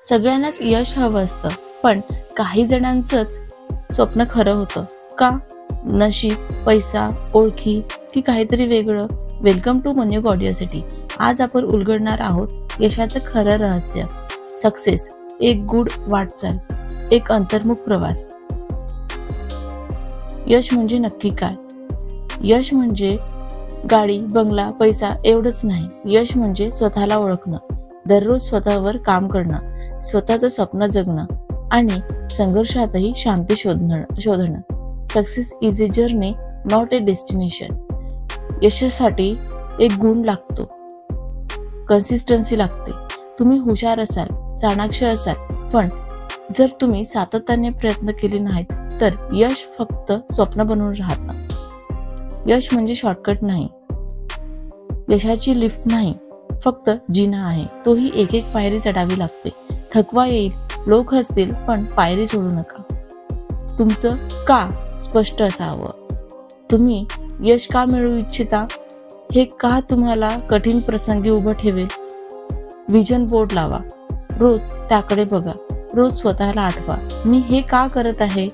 सगळ्यांनाच यश हवं असतं, पण काही जणांचंच स्वप्न खरं होतं का? नशीब, पैसा, ओळखी की काहीतरी वेगळं? वेलकम टू मनी ऑडिओसिटी. आज आपण उलगडणार आहोत यशाचं खरं रहस्य. सक्सेस एक गूढ वाटचाल, एक अंतर्मुख प्रवास. यश म्हणजे नक्की काय? यश म्हणजे गाडी, बंगला, पैसा एवढंच नाही. यश म्हणजे स्वतःला ओळखणं, दररोज स्वतःवर काम करणं, स्वतःचं स्वप्न जगणं आणि संघर्षातही शांती शोधणं. Success is a journey, not a destination. यशासाठी एक गुण लागतो, कन्सिस्टन्सी लागते. तुम्ही हुशार असाल, चाणाक्ष असाल, पण जर तुम्ही सातत्याने प्रयत्न केले नाहीत तर यश फक्त स्वप्न बनवून राहतं. यश म्हणजे शॉर्टकट नाही, यशाची लिफ्ट नाही, फक्त जिना आहे. तोही एक एक पायरी चढावी लागते. थकवा येईल, लोक हसतील, पण पायरी सोडू नका. तुमचं का स्पष्ट असावं. तुम्ही यश का मिळवू इच्छिता हे का तुम्हाला कठीण प्रसंगी उभं ठेवेल. विजन बोर्ड लावा, रोज त्याकडे बघा, रोज स्वतःला आठवा, मी हे का करत आहे.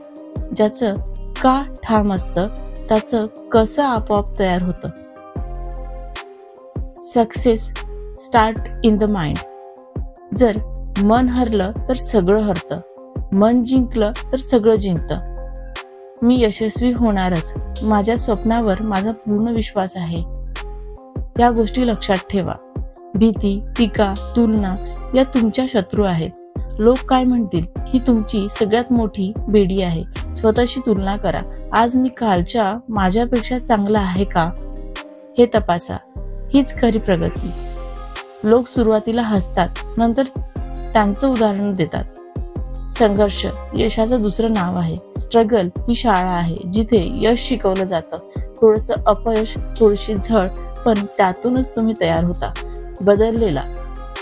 ज्याचं का ठाम असतं त्याचं कसं आपोआप तयार होतं. Success start in the mind. जर मन हरलं तर सगळं हरतं, मन जिंकलं तर सगळं जिंकतं. मी यशस्वी होणारच, माझ्या स्वप्नावर माझा पूर्ण विश्वास आहे. या गोष्टी लक्षात ठेवा. भीती, टीका, तुलना या तुमच्या शत्रू आहेत. लोक काय म्हणतील ही तुमची सगळ्यात मोठी बेडी आहे. स्वतःशी तुलना करा. आज मी कालच्या माझ्यापेक्षा चांगला आहे का हे तपासा. हीच खरी प्रगती. लोक सुरुवातीला हसतात, नंतर त्यांचं उदाहरण देतात. संघर्ष यशाचं दुसरं नाव आहे. स्ट्रगल ही शाळा आहे जिथे यश शिकवलं जातं. थोडंसं अपयश, थोडीशी झळ, पण त्यातूनच तुम्ही तयार होता, बदललेला,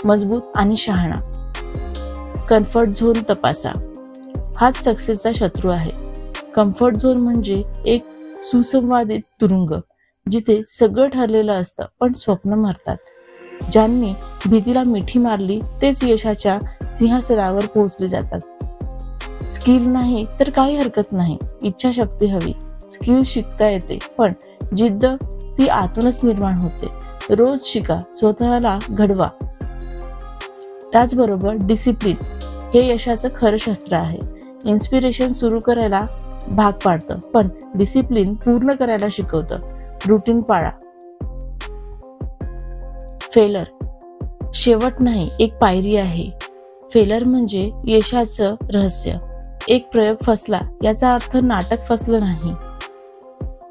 मजबूत आणि शहाणा. कम्फर्ट झोन तपासा. हाच सक्सेसचा शत्रू आहे. कम्फर्ट झोन म्हणजे एक सुसंवादित तुरुंग जिथे सगळं ठरलेलं असतं, पण स्वप्न मरतात. ज्यांनी भीतीला मिठी मारली तेच यशाच्या सिंहासनावर पोहोचले जातात. स्किल नाही तर काही हरकत नाही, इच्छाशक्ती हवी. स्किल शिकता येते, पण जिद्द ती आतूनच निर्माण होते. रोज शिका, स्वतःला घडवा. त्याचबरोबर डिसिप्लिन हे यशाचं खरं शस्त्र आहे. इन्स्पिरेशन सुरू करायला भाग पाडतं, पण डिसिप्लिन पूर्ण करायला शिकवतं. रुटीन पाळा. फेलर शेवट नाही, एक पायरी आहे. फेलर म्हणजे यशाचं रहस्य. एक प्रयोग फसला याचा अर्थ नाटक फसलं नाही.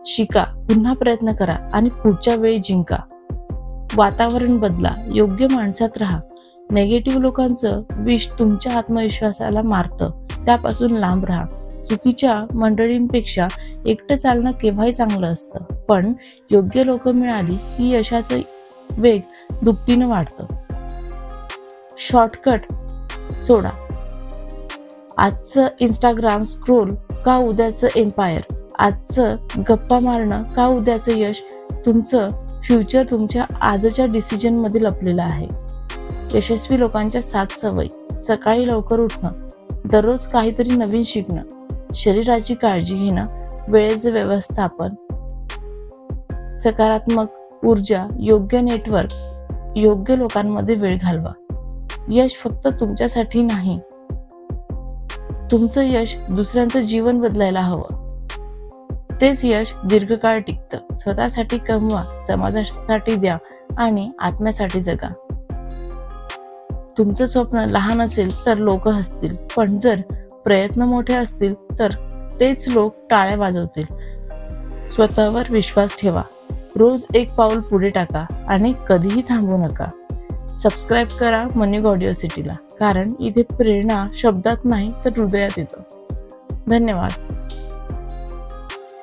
शिका, पुन्हा प्रयत्न करा आणि पुढच्या वेळी जिंका. वातावरण बदला, योग्य माणसात राहा. नेगेटिव्ह लोकांचं विष तुमच्या आत्मविश्वासाला मारतं, त्यापासून लांब राहा. चुकीच्या मंडळींपेक्षा एकटं चालणं केव्हाही चांगलं असतं, पण योग्य लोक मिळाली की यशाचं वेग दुपटीनं वाढतं. शॉर्टकट सोडा. आजचं इंस्टाग्राम स्क्रोल का उद्याचं एम्पायर. आजचं गप्पा मारणं का उद्याचं यश. तुमचं फ्युचर तुमच्या आजच्या डिसिजन मध्ये लपलेलं आहे. यशस्वी लोकांच्या 7 सवयी. सकाळी लवकर उठणं, दररोज काहीतरी नवीन शिकणं, शरीराची काळजी घेणं, वेळेचं व्यवस्थापन, सकारात्मक ऊर्जा, योग्य नेटवर्क, योग्य लोकांमध्ये वेळ घालवा. यश फक्त तुमच्यासाठी नाही, तुमचं यश दुसऱ्यांचं जीवन बदलायला हवं. तेच यश दीर्घकाळ टिकतं. स्वतःसाठी कमवा, समाजासाठी द्या आणि आत्म्यासाठी जगा. तुमचं स्वप्न लहान असेल तर लोक हसतील, पण जर प्रयत्न मोठे असतील तर तेच लोक टाळ्या वाजवतील. स्वतःवर विश्वास ठेवा. रोज एक पाऊल पुढे टाका आणि कधीही थांबू नका. सबस्क्राईब करा मनी ऑडिओसिटीला, कारण इथे प्रेरणा शब्दात नाही तर हृदयात येतं. धन्यवाद.